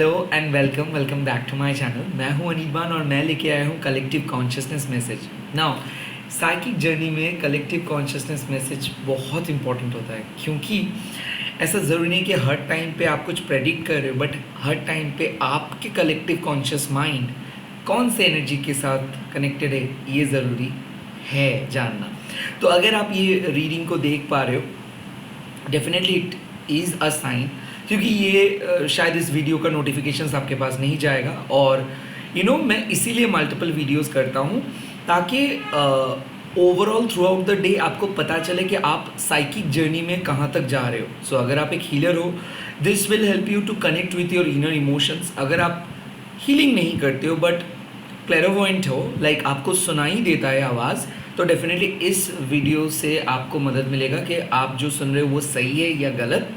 Hello and welcome back to my channel. मैं हूं अनिबान और मैं लेके आया हूं collective consciousness message. Now psychic journey में कलेक्टिव कॉन्शियसनेस मैसेज बहुत इंपॉर्टेंट होता है, क्योंकि ऐसा ज़रूरी नहीं कि हर टाइम पे आप कुछ प्रेडिक्ट कर रहे हो, बट हर टाइम पे आपके कलेक्टिव कॉन्शियस माइंड कौन से एनर्जी के साथ कनेक्टेड है, ये ज़रूरी है जानना। तो अगर आप ये रीडिंग को देख पा रहे हो, definitely it is a sign, क्योंकि ये शायद इस वीडियो का नोटिफिकेशंस आपके पास नहीं जाएगा। और मैं इसीलिए मल्टीपल वीडियोस करता हूँ ताकि overall through out the day आपको पता चले कि आप साइकिक जर्नी में कहाँ तक जा रहे हो। सो अगर आप एक हीलर हो, this will help you to connect with your inner emotions. अगर आप हीलिंग नहीं करते हो बट क्लैरवॉयंट हो, लाइक आपको सुनाई देता है आवाज़, तो डेफिनेटली इस वीडियो से आपको मदद मिलेगा कि आप जो सुन रहे हो वो सही है या गलत।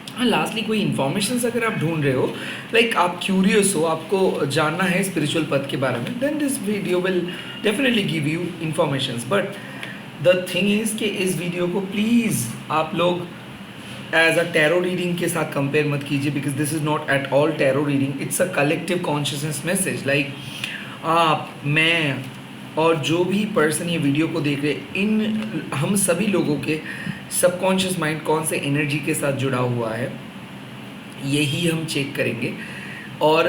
हाँ, लास्टली कोई इन्फॉर्मेशन अगर आप ढूंढ रहे हो, लाइक आप क्यूरियस हो, आपको जानना है स्पिरिचुअल पथ के बारे में, then this video will definitely give you informations. But the thing is कि इस वीडियो को प्लीज़ आप लोग एज अ टैरो रीडिंग के साथ कंपेयर मत कीजिए, because this is not at all tarot reading, it's a collective consciousness message. Like आप, मैं और जो भी पर्सन ये वीडियो को देख रहे, इन हम सभी लोगों के सबकॉन्शियस माइंड कौन से एनर्जी के साथ जुड़ा हुआ है, यही हम चेक करेंगे। और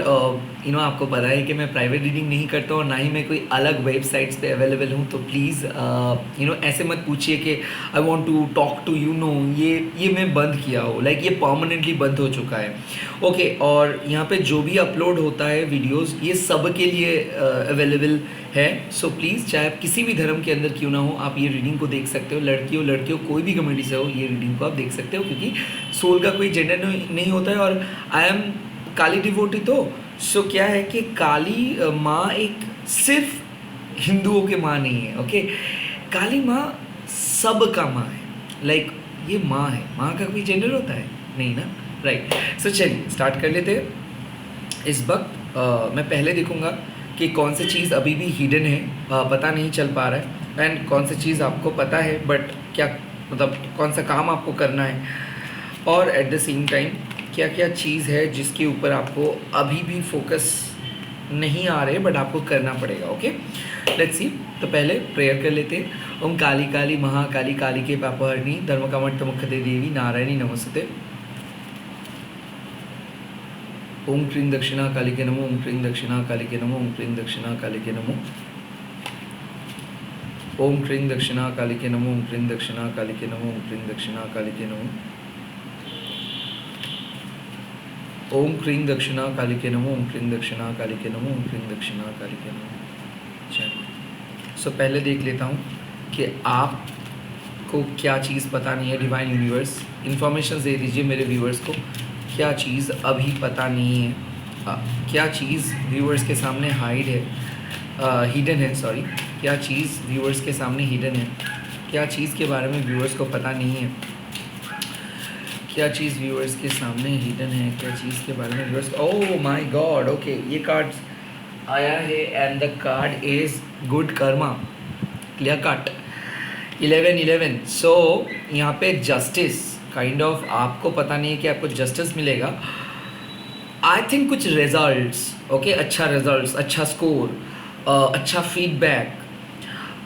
आपको पता है कि मैं प्राइवेट रीडिंग नहीं करता हूँ और ना ही मैं कोई अलग वेबसाइट्स पे अवेलेबल हूँ, तो प्लीज़ ऐसे मत पूछिए कि I want to talk to you. No, ये मैं बंद किया हो, लाइक ये परमानेंटली बंद हो चुका है। ओके, और यहाँ पे जो भी अपलोड होता है वीडियोस, ये सब के लिए अवेलेबल है। सो प्लीज़, चाहे आप किसी भी धर्म के अंदर क्यों ना हो, आप ये रीडिंग को देख सकते हो। लड़कियों कोई भी कम्युनिटी से हो, ये रीडिंग को आप देख सकते हो, क्योंकि सोल का कोई जेंडर नहीं होता है। और आई एम काली डिवोटी, तो सो क्या है कि काली माँ एक सिर्फ हिंदुओं के माँ नहीं है। ओके, काली माँ सब का माँ है, लाइक ये माँ है, माँ का कोई जेंडर होता है नहीं ना, राइट। सो चलिए स्टार्ट कर लेते हैं। इस वक्त मैं पहले देखूँगा कि कौन सी चीज़ अभी भी हिडन है, पता नहीं चल पा रहा है, एंड कौन सी चीज़ आपको पता है बट क्या, मतलब कौन सा काम आपको करना है, और एट द सेम टाइम क्या क्या चीज़ है जिसके ऊपर आपको अभी भी फोकस नहीं आ रहे बट आपको करना पड़ेगा। ओके, लेट्स सी। तो पहले प्रेयर कर लेते हैं। ओम काली काली महाकाली काली के पापहरणी धर्म कामट मुखते देवी नारायणी नमस्ते। ओम क्रीं दक्षिणा काली के नमो, ओम क्रीं दक्षिणा काली के नमो, ओम क्रीं दक्षिणा काली के नमो, ओम क्रीं दक्षिणा काली के नमो, ओम क्रीं दक्षिणा काली के नमो, ओम क्रीं दक्षिणा काली के नमो, ओम क्रीं दक्षिणा काली के नमो, ओम क्रीं दक्षिणा काली के नमो, ओम क्रीं दक्षिणा काली के नमो। चलो, सो पहले देख लेता हूँ कि आपको क्या चीज़ पता नहीं है। डिवाइन यूनिवर्स इन्फॉर्मेशन दे दीजिए मेरे व्यूअर्स को, क्या चीज़ अभी पता नहीं है, क्या चीज़ व्यूअर्स के सामने हिडन है, सॉरी, क्या चीज़ व्यूअर्स के सामने हिडन है, क्या चीज़ के बारे में व्यूअर्स को पता नहीं है, क्या चीज़ व्यूअर्स के सामने हिडन है, क्या चीज़ के बारे में viewers. Oh my God, okay, ये कार्ड आया है and the card is good Karma, clear cut, 1111। सो यहाँ पे जस्टिस काइंड ऑफ, आपको पता नहीं है कि आपको जस्टिस मिलेगा। आई थिंक कुछ रिजल्ट्स, ओके, अच्छा रिजल्ट्स, अच्छा स्कोर, अच्छा फीडबैक,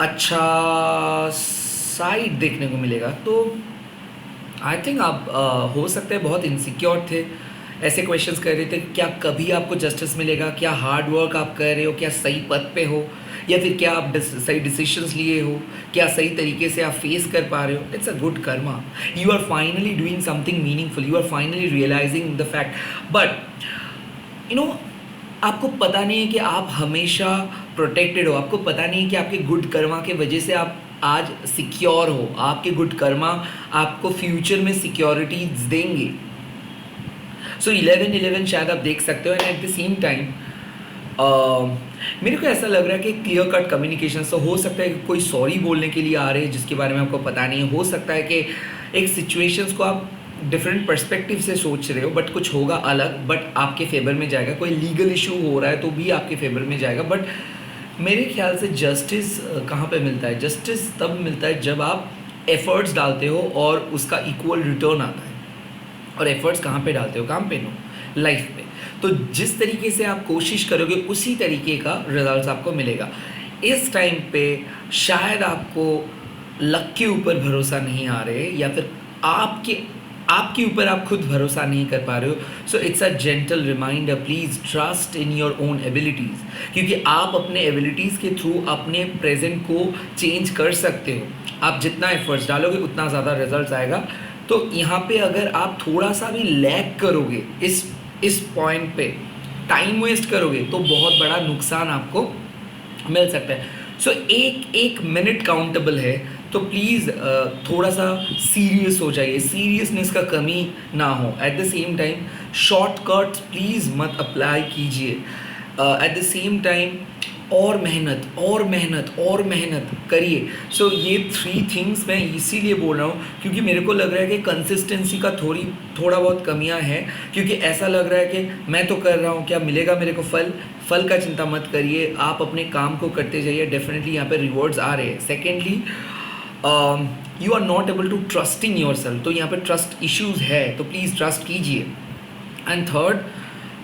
अच्छा साइड देखने को मिलेगा। तो आई थिंक आप हो सकता है बहुत इनसिक्योर थे, ऐसे क्वेश्चंस कर रहे थे, क्या कभी आपको जस्टिस मिलेगा, क्या हार्ड वर्क आप कर रहे हो, क्या सही पथ पे हो, या फिर क्या आप सही डिसीजंस लिए हो, क्या सही तरीके से आप फेस कर पा रहे हो। It's a good karma, you are finally doing something meaningful, you are finally realising the fact. But आपको पता नहीं है कि आप हमेशा प्रोटेक्टेड हो, आपको पता नहीं है कि आपके गुड कर्मा के वजह से आप आज सिक्योर हो, आपके गुड कर्मा आपको फ्यूचर में सिक्योरिटीज देंगे। सो 1111 शायद आप देख सकते हो, and at the same time मेरे को ऐसा लग रहा है कि क्लियर कट कम्युनिकेशन। तो हो सकता है कि कोई सॉरी बोलने के लिए आ रहे हैं जिसके बारे में आपको पता नहीं है, हो सकता है कि एक सिचुएशंस को आप डिफरेंट पर्सपेक्टिव से सोच रहे हो बट कुछ होगा अलग, बट आपके फेवर में जाएगा। कोई लीगल इशू हो रहा है तो भी आपके फेवर में जाएगा। बट मेरे ख्याल से जस्टिस कहाँ पे मिलता है? जस्टिस तब मिलता है जब आप एफर्ट्स डालते हो और उसका इक्वल रिटर्न आता है। और एफर्ट्स कहाँ पे डालते हो? काम पे, नो, लाइफ पे। तो जिस तरीके से आप कोशिश करोगे उसी तरीके का रिजल्ट आपको मिलेगा। इस टाइम पे शायद आपको लक के ऊपर भरोसा नहीं आ रहे, या फिर आपके ऊपर आप खुद भरोसा नहीं कर पा रहे हो। So it's a gentle reminder, please trust in your own abilities, क्योंकि आप अपने एबिलिटीज़ के थ्रू अपने प्रेजेंट को चेंज कर सकते हो। आप जितना एफर्ट्स डालोगे उतना ज़्यादा रिजल्ट आएगा। तो यहाँ पे अगर आप थोड़ा सा भी लैग करोगे, इस पॉइंट पे टाइम वेस्ट करोगे, तो बहुत बड़ा नुकसान आपको मिल सकता है। सो एक मिनट काउंटेबल है, तो प्लीज़ थोड़ा सा सीरियस हो जाइए, सीरियसनेस का कमी ना हो। At the same time shortcuts please मत अप्लाई कीजिए। एट द सेम टाइम और मेहनत करिए। सो ये 3 थिंग्स मैं इसीलिए बोल रहा हूँ क्योंकि मेरे को लग रहा है कि कंसिस्टेंसी का थोड़ा बहुत कमियां हैं, क्योंकि ऐसा लग रहा है कि मैं तो कर रहा हूँ, क्या मिलेगा मेरे को फल का चिंता मत करिए, आप अपने काम को करते जाइए, डेफिनेटली यहाँ पे रिवॉर्ड्स आ रहे हैं। Secondly, you are not able to trusting yourself, तो यहाँ पे ट्रस्ट इश्यूज़ है, तो प्लीज़ ट्रस्ट कीजिए। एंड थर्ड,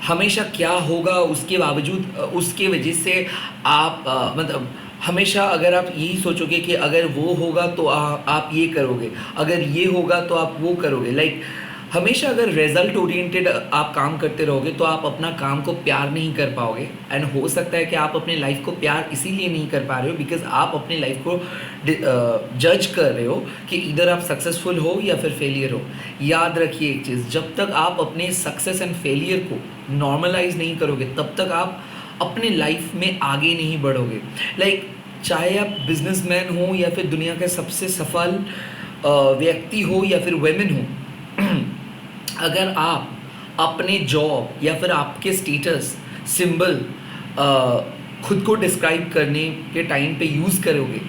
हमेशा क्या होगा उसके बावजूद उसके वजह से आप मतलब हमेशा अगर आप यही सोचोगे कि अगर वो होगा तो आप ये करोगे, अगर ये होगा तो आप वो करोगे, लाइक हमेशा अगर रिजल्ट ओरिएंटेड आप काम करते रहोगे तो आप अपना काम को प्यार नहीं कर पाओगे। एंड हो सकता है कि आप अपने लाइफ को प्यार इसीलिए नहीं कर पा रहे हो बिकॉज आप अपने लाइफ को जज कर रहे हो कि इधर आप सक्सेसफुल हो या फिर फेलियर हो। याद रखिए एक चीज़, जब तक आप अपने सक्सेस एंड फेलियर को नॉर्मलाइज नहीं करोगे तब तक आप अपने लाइफ में आगे नहीं बढ़ोगे। लाइक चाहे आप बिजनेसमैन हो या फिर दुनिया के सबसे सफल व्यक्ति हो या फिर वेमेन हो, अगर आप अपने जॉब या फिर आपके स्टेटस सिंबल खुद को डिस्क्राइब करने के टाइम पे यूज़ करोगे,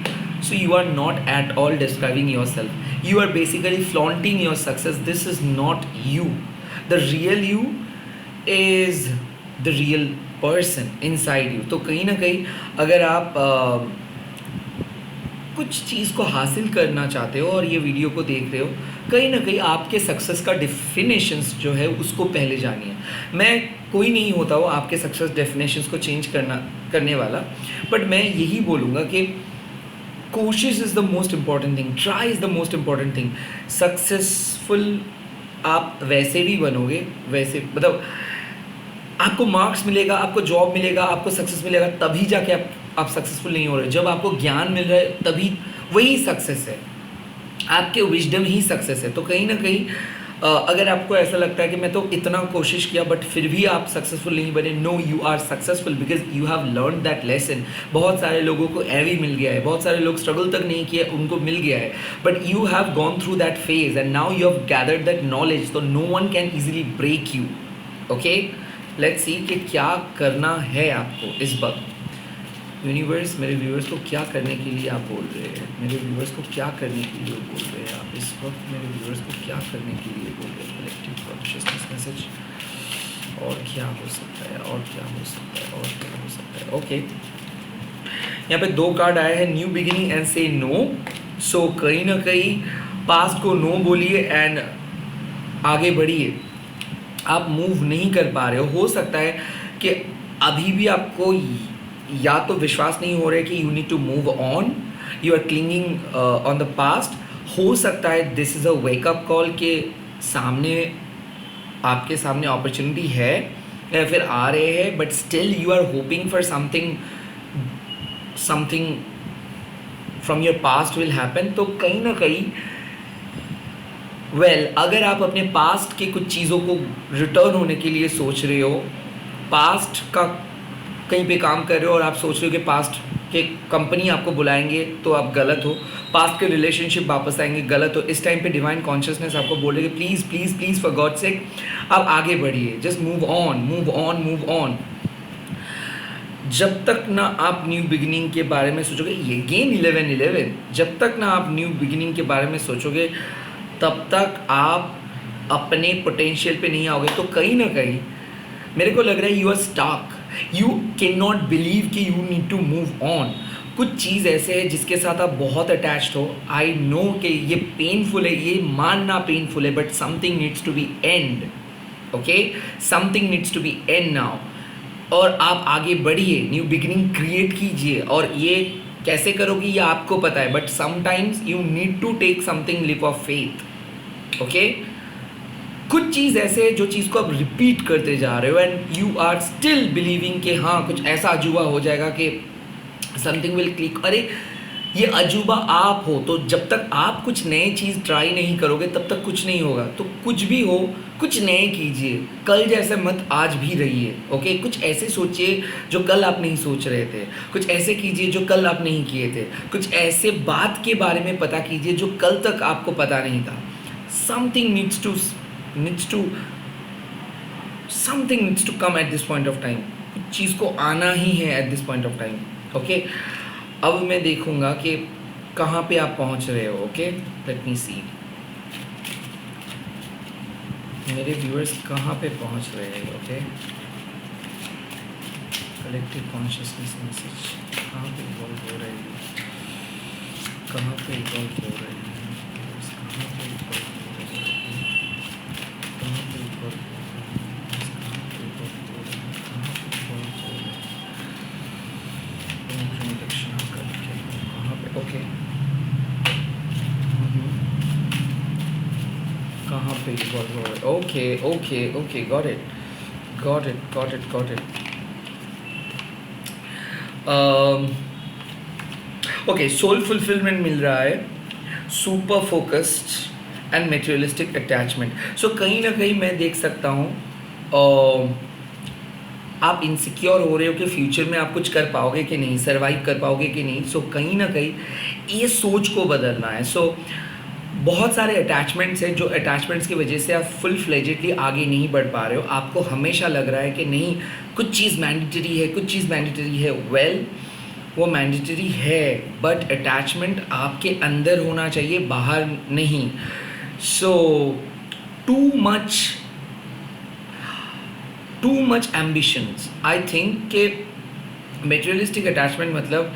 so you are not at all describing yourself, you are basically flaunting your success. This is not you. The real you is the real person inside you. तो कहीं ना कहीं अगर आप कुछ चीज़ को हासिल करना चाहते हो और ये वीडियो को देख रहे हो, कहीं ना कहीं आपके सक्सेस का डेफिनेशंस जो है उसको पहले जानिए। मैं कोई नहीं होता हो आपके सक्सेस डेफिनेशंस को चेंज करने वाला, बट मैं यही बोलूँगा कि कोशिश is the most important thing, try is the most important thing. Successful आप वैसे भी बनोगे, वैसे मतलब आपको मार्क्स मिलेगा, आपको जॉब मिलेगा, आपको सक्सेस मिलेगा, तभी जाके आप सक्सेसफुल नहीं हो रहे। जब आपको ज्ञान मिल रहा है तभी वही सक्सेस है, आपके विजडम ही सक्सेस है। तो कहीं ना कहीं अगर आपको ऐसा लगता है कि मैं तो इतना कोशिश किया बट फिर भी आप सक्सेसफुल नहीं बने, no, you are successful because you have learn that lesson. बहुत सारे लोगों को एवी मिल गया है, बहुत सारे लोग स्ट्रगल तक नहीं किए, उनको मिल गया है, but you have gone through that phase and now you have gathered that knowledge, तो no one can easily break you. Okay, let's see कि क्या करना है आपको इस वक्त। यूनिवर्स मेरे व्यूअर्स को क्या करने के लिए आप बोल रहे हैं, मेरे व्यूअर्स को क्या करने के लिए बोल रहे हैं आप इस वक्त, मेरे व्यूअर्स को क्या करने के लिए बोल रहे हैं। कलेक्टिव कॉन्शियसनेस मैसेज, और क्या हो सकता है, और क्या हो सकता है, और क्या हो सकता है। ओके, यहाँ पे 2 कार्ड आए हैं, न्यू बिगिनिंग एंड से नो। सो कहीं ना कहीं पास्ट को नो बोलिए एंड आगे बढ़िए। आप मूव नहीं कर पा रहे हो सकता है कि अभी भी आपको या तो विश्वास नहीं हो रहा है कि you need to move on, you are clinging on the past. हो सकता है this is a wake up call के सामने आपके सामने अपॉर्चुनिटी है या फिर आ रहे हैं, but still you are hoping for something from your past will happen. तो कहीं ना कहीं अगर आप अपने पास्ट के कुछ चीज़ों को रिटर्न होने के लिए सोच रहे हो, पास्ट का कहीं पे काम कर रहे हो और आप सोच रहे हो कि पास्ट के कंपनी आपको बुलाएंगे तो आप गलत हो, पास्ट के रिलेशनशिप वापस आएंगे, गलत हो। इस टाइम पे डिवाइन कॉन्शियसनेस आपको बोल रही है please please please for God sake आप आगे बढ़िए, just move on move on move on. जब तक ना आप न्यू बिगिनिंग के बारे में सोचोगे, ये गेम 11-11, जब तक ना आप न्यू बिगिनिंग के बारे में सोचोगे तब तक आप अपने पोटेंशियल पे नहीं आओगे। तो कहीं ना कहीं मेरे को लग रहा है you are stuck, you can not believe कि you need to move on. कुछ चीज़ ऐसे है जिसके साथ आप बहुत अटैच्ड हो। आई नो कि ये पेनफुल है, ये मानना पेनफुल है, but something needs to be end. Okay, something needs to be end now, और आप आगे बढ़िए, न्यू बिगिनिंग क्रिएट कीजिए। और ये कैसे करोगे ये आपको पता है, but sometimes you need to take something leap of faith. Okay, कुछ चीज़ ऐसे है जो चीज़ को आप रिपीट करते जा रहे हो and you are still believing कि हाँ कुछ ऐसा अजूबा हो जाएगा कि समथिंग विल क्लिक। अरे ये अजूबा आप हो, तो जब तक आप कुछ नए चीज़ ट्राई नहीं करोगे तब तक कुछ नहीं होगा। तो कुछ भी हो, कुछ नए कीजिए, कल जैसे मत आज भी रहिए। ओके, कुछ ऐसे सोचिए जो कल आप नहीं सोच रहे थे, कुछ ऐसे कीजिए जो कल आप नहीं किए थे, कुछ ऐसे बात के बारे में पता कीजिए जो कल तक आपको पता नहीं था। Something needs to something needs to come at this point of time. कुछ चीज़ को आना ही है at this point of time. Okay, अब मैं देखूंगा कि कहाँ पे आप पहुँच रहे हो। ओके, लेट मी सी मेरे व्यूअर्स कहाँ पे पहुँच रहे हैं। ओके, कलेक्टिव कॉन्शियसनेस मैसेज कहाँ पे इवॉल्व हो रहे हैं, कहाँ पे इवॉल्व हो रहे हैं, कहाँ पे इवॉल्व हो रहे हैं, कहाँ पे इवॉल्व हो रहे हैं, कहाँ पे इवॉल्व हो रहे हैं, कहाँ पे इवॉल्व हो रहे हैं, इंट्रोडक्शन करके कहाँ पे। ओके, कहाँ पे इवॉल्व हो रहे हैं। Okay okay okay, got it got it got it got it. Okay, soul fulfilment मिल रहा है, super focused and materialistic attachment. So कहीं ना कहीं मैं देख सकता हूँ आप इनसिक्योर हो रहे हो कि फ्यूचर में आप कुछ कर पाओगे कि नहीं, सर्वाइव कर पाओगे कि नहीं। सो कहीं ना कहीं ये सोच को बदलना है। सो बहुत सारे अटैचमेंट्स हैं जो अटैचमेंट्स की वजह से आप फुल फ्लेजेडली आगे नहीं बढ़ पा रहे हो। आपको हमेशा लग रहा है कि नहीं कुछ चीज़ मैंडेटरी है, कुछ चीज़ मैंडेटरी है। वेल, वो मैंडेटरी है बट अटैचमेंट आपके अंदर होना चाहिए, बाहर नहीं। So too much ambitions, I think कि मेटेरियलिस्टिक अटैचमेंट मतलब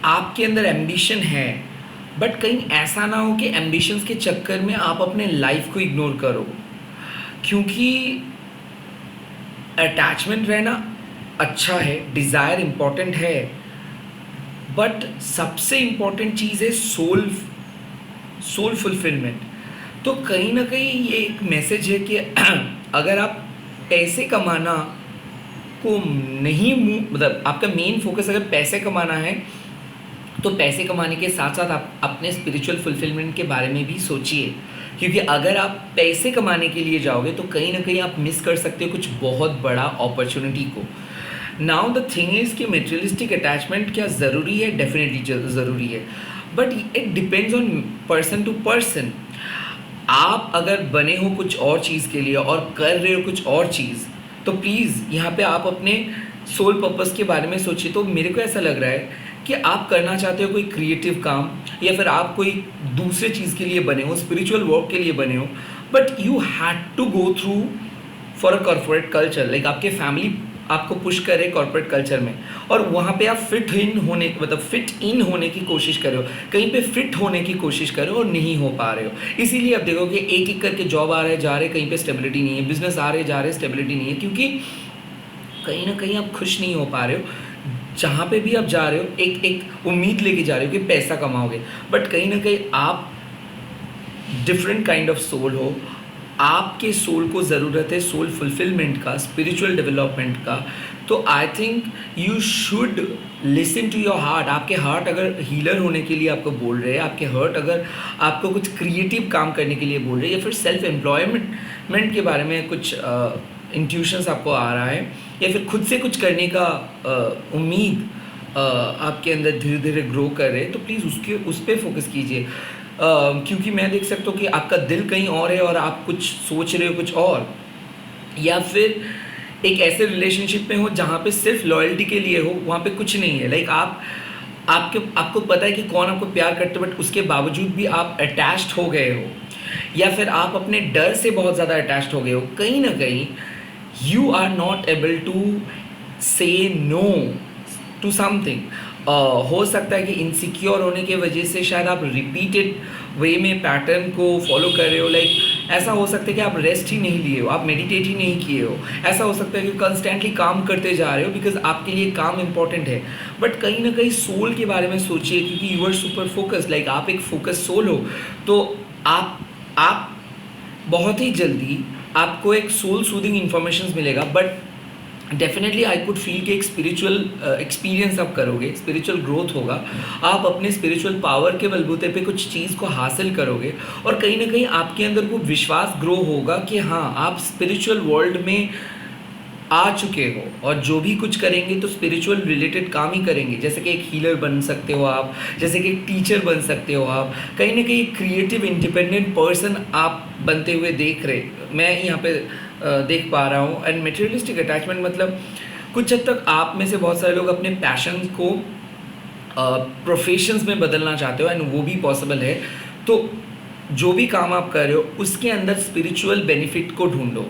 आपके अंदर एम्बिशन है बट कहीं ऐसा ना हो कि एम्बिशंस के चक्कर में आप अपने लाइफ को इग्नोर करो। क्योंकि अटैचमेंट रहना अच्छा है, डिज़ायर इम्पॉर्टेंट है, बट सबसे इम्पॉर्टेंट चीज़ है सोल फुलफिलमेंट। तो कहीं ना कहीं ये एक मैसेज है कि अगर आप पैसे कमाना को नहीं, मतलब आपका मेन फोकस अगर पैसे कमाना है तो पैसे कमाने के साथ साथ आप अपने स्पिरिचुअल फुलफिलमेंट के बारे में भी सोचिए। क्योंकि अगर आप पैसे कमाने के लिए जाओगे तो कहीं ना कहीं आप मिस कर सकते हो कुछ बहुत बड़ा अपॉर्चुनिटी को। नाउ द थिंग इज़ कि मेटेरियलिस्टिक अटैचमेंट क्या ज़रूरी है? डेफिनेटली ज़रूरी है, but it depends on person to person. आप अगर बने हो कुछ और चीज़ के लिए और कर रहे हो कुछ और चीज़, तो प्लीज़ यहाँ पे आप अपने सोल पर्पस के बारे में सोचिए। तो मेरे को ऐसा लग रहा है कि आप करना चाहते हो कोई क्रिएटिव काम, या फिर आप कोई दूसरे चीज़ के लिए बने हो, स्पिरिचुअल वर्क के लिए बने हो, but you had to go through for a corporate culture. Like आपके फैमिली आपको पुश करे कॉर्पोरेट कल्चर में, और वहाँ पे आप फिट इन होने की कोशिश कर रहे हो, कहीं पे फिट होने की कोशिश कर रहे हो और नहीं हो पा रहे हो। इसीलिए आप देखोगे एक एक करके जॉब आ रहे जा रहे, कहीं पे स्टेबिलिटी नहीं है, बिजनेस आ रहे जा रहे, स्टेबिलिटी नहीं है, क्योंकि कहीं ना कहीं आप खुश नहीं हो पा रहे हो। जहाँ पे भी आप जा रहे हो एक उम्मीद लेके जा रहे हो कि पैसा कमाओगे, बट कहीं ना कहीं आप डिफरेंट काइंड ऑफ सोल हो। आपके सोल को ज़रूरत है सोल फुलफिलमेंट का, स्पिरिचुअल डेवलपमेंट का। तो I think you should listen to your heart. आपके हार्ट अगर हीलर होने के लिए आपको बोल रहे हैं, आपके हार्ट अगर आपको कुछ क्रिएटिव काम करने के लिए बोल रहे हैं, या फिर सेल्फ एम्प्लॉयमेंट के बारे में कुछ इंट्यूशंस आपको आ रहा है, या फिर खुद से कुछ करने का उम्मीद आपके अंदर धीरे धीरे ग्रो कर रहे हैं, तो प्लीज़ उस पर फोकस कीजिए। क्योंकि मैं देख सकता हूँ कि आपका दिल कहीं और है और आप कुछ सोच रहे हो कुछ और, या फिर एक ऐसे रिलेशनशिप में हो जहाँ पे सिर्फ लॉयल्टी के लिए हो, वहाँ पे कुछ नहीं है। लाइक आपको पता है कि कौन आपको प्यार करते हो, बट उसके बावजूद भी आप अटैच्ड हो गए हो, या फिर आप अपने डर से बहुत ज़्यादा अटैच्ड हो गए हो। कहीं ना कहीं you are not able to say no to something. हो सकता है कि इनसिक्योर होने की वजह से शायद आप रिपीटेड वे में पैटर्न को फॉलो कर रहे हो। लाइक ऐसा हो सकता है कि आप रेस्ट ही नहीं लिए हो, आप मेडिटेट ही नहीं किए हो, ऐसा हो सकता है कि कंस्टेंटली काम करते जा रहे हो बिकॉज आपके लिए काम इंपॉर्टेंट है, बट कहीं ना कहीं सोल के बारे में सोचिए क्योंकि you are super focus, like आप एक फोकस सोल हो, तो आप बहुत ही जल्दी आपको एक सोल सूदिंग इन्फॉर्मेशन मिलेगा, but definitely I could feel कि एक स्पिरिचुअल एक्सपीरियंस आप करोगे, स्पिरिचुअल ग्रोथ होगा, आप अपने स्पिरिचुअल पावर के बलबूते पे कुछ चीज़ को हासिल करोगे और कहीं ना कहीं आपके अंदर वो विश्वास ग्रो होगा कि हाँ आप स्पिरिचुअल वर्ल्ड में आ चुके हो और जो भी कुछ करेंगे तो स्पिरिचुअल रिलेटेड काम ही करेंगे, जैसे कि एक हीलर बन सकते हो आप, जैसे कि एक टीचर बन सकते हो आप, कहीं ना कहीं क्रिएटिव इंडिपेंडेंट पर्सन आप बनते हुए मैं यहाँ पे देख पा रहा हूँ। एंड मटेरियलिस्टिक अटैचमेंट मतलब कुछ हद तक आप में से बहुत सारे लोग अपने पैशन को प्रोफेशंस में बदलना चाहते हो एंड वो भी पॉसिबल है, तो जो भी काम आप कर रहे हो उसके अंदर स्पिरिचुअल बेनिफिट को ढूंढो,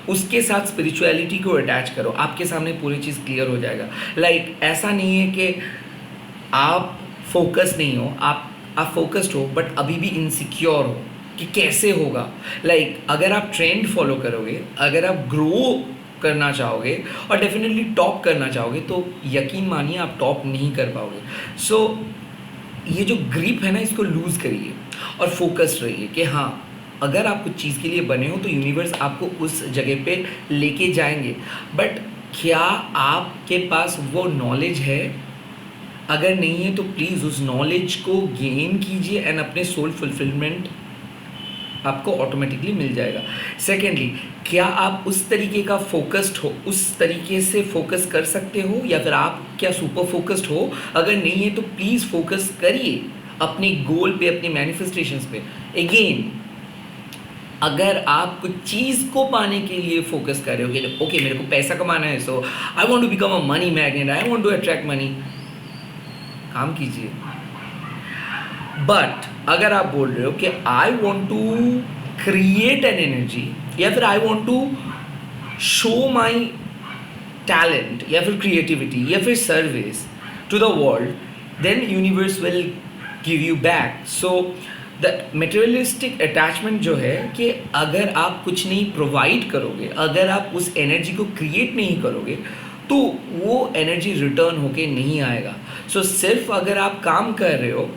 उसके साथ स्पिरिचुअलिटी को अटैच करो, आपके सामने पूरी चीज़ क्लियर हो जाएगा। लाइक ऐसा नहीं है कि आप फोकस नहीं हो, आप फोकस्ड हो बट अभी भी इनसिक्योर हो कि कैसे होगा। लाइक अगर आप ट्रेंड फॉलो करोगे, अगर आप ग्रो करना चाहोगे और डेफिनेटली टॉप करना चाहोगे तो यकीन मानिए आप टॉप नहीं कर पाओगे। सो ये जो ग्रिप है ना इसको लूज़ करिए और फोकस्ड रहिए कि हाँ अगर आप कुछ चीज़ के लिए बने हो तो यूनिवर्स आपको उस जगह पे लेके जाएंगे, बट क्या आपके पास वो नॉलेज है? अगर नहीं है तो प्लीज़ उस नॉलेज को गेन कीजिए एंड अपने सोल फुलफिलमेंट आपको ऑटोमेटिकली मिल जाएगा। सेकेंडली, क्या आप उस तरीके का फोकस्ड हो, उस तरीके से फोकस कर सकते हो या फिर आप क्या सुपर फोकस्ड हो? अगर नहीं है तो प्लीज़ फोकस करिए अपने गोल पे, अपने मैनिफेस्टेशंस पे। अगेन अगर आप कुछ चीज़ को पाने के लिए फोकस कर रहे हो कि ओके मेरे को पैसा कमाना है, so I want to become a money magnet, I want to attract money, काम कीजिए। बट अगर आप बोल रहे हो कि I want to create an energy या फिर I want to show my talent या फिर क्रिएटिविटी या फिर service to the world, then universe will give you back. So the materialistic attachment जो है कि अगर आप कुछ नहीं प्रोवाइड करोगे, अगर आप उस एनर्जी को क्रिएट नहीं करोगे तो वो एनर्जी रिटर्न होके नहीं आएगा। सो सिर्फ अगर आप काम कर रहे हो,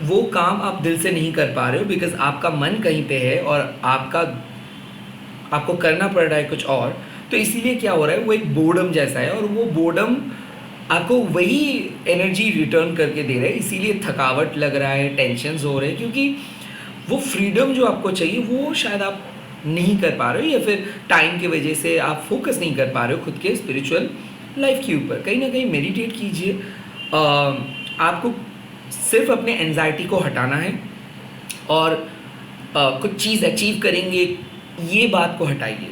वो काम आप दिल से नहीं कर पा रहे हो बिकॉज आपका मन कहीं पे है और आपको करना पड़ रहा है कुछ और, तो इसीलिए क्या हो रहा है वो एक बोर्डम जैसा है और वो बोर्डम आपको वही एनर्जी रिटर्न करके दे रहा है, इसीलिए थकावट लग रहा है, टेंशन्स हो रहे हैं, क्योंकि वो फ्रीडम जो आपको चाहिए वो शायद आप नहीं कर पा रहे हो या फिर टाइम की वजह से आप फोकस नहीं कर पा रहे हो खुद के स्पिरिचुअल लाइफ के ऊपर। कहीं ना कहीं मेडिटेट कीजिए, आपको सिर्फ अपने एंजाइटी को हटाना है और कुछ चीज़ अचीव करेंगे ये बात को हटाइए।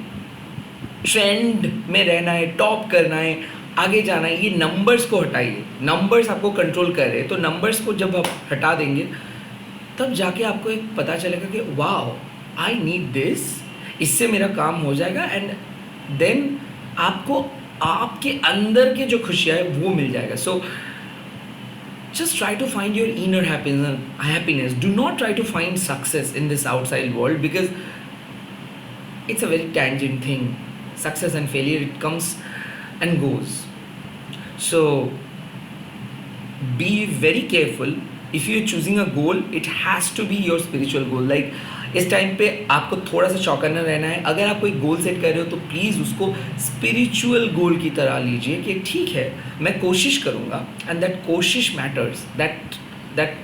ट्रेंड में रहना है, टॉप करना है, आगे जाना है, ये नंबर्स को हटाइए। नंबर्स आपको कंट्रोल कर रहे हैं, तो नंबर्स को जब आप हटा देंगे तब जाके आपको एक पता चलेगा कि वाओ आई नीड दिस, इससे मेरा काम हो जाएगा एंड देन आपको आपके अंदर के जो खुशियाँ है वो मिल जाएगा। सो just try to find your inner happiness. Do not try to find success in this outside world because it's a very tangent thing. Success and failure, it comes and goes. So be very careful. If you're choosing a goal, it has to be your spiritual goal. Like इस time पे आपको थोड़ा सा चौकन्ना रहना है। अगर आप कोई गोल सेट कर रहे हो तो प्लीज़ उसको स्पिरिचुअल गोल की तरह लीजिए कि ठीक है मैं कोशिश करूँगा एंड दैट कोशिश matters, that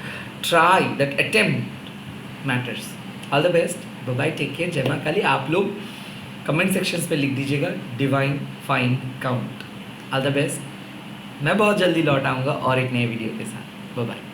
try, that attempt matters. All the best, bye bye, take care, जय मां काली। आप लोग कमेंट सेक्शंस पे लिख दीजिएगा divine fine count. All the best, मैं बहुत जल्दी लौट आऊँगा और एक नए वीडियो के साथ। Bye bye.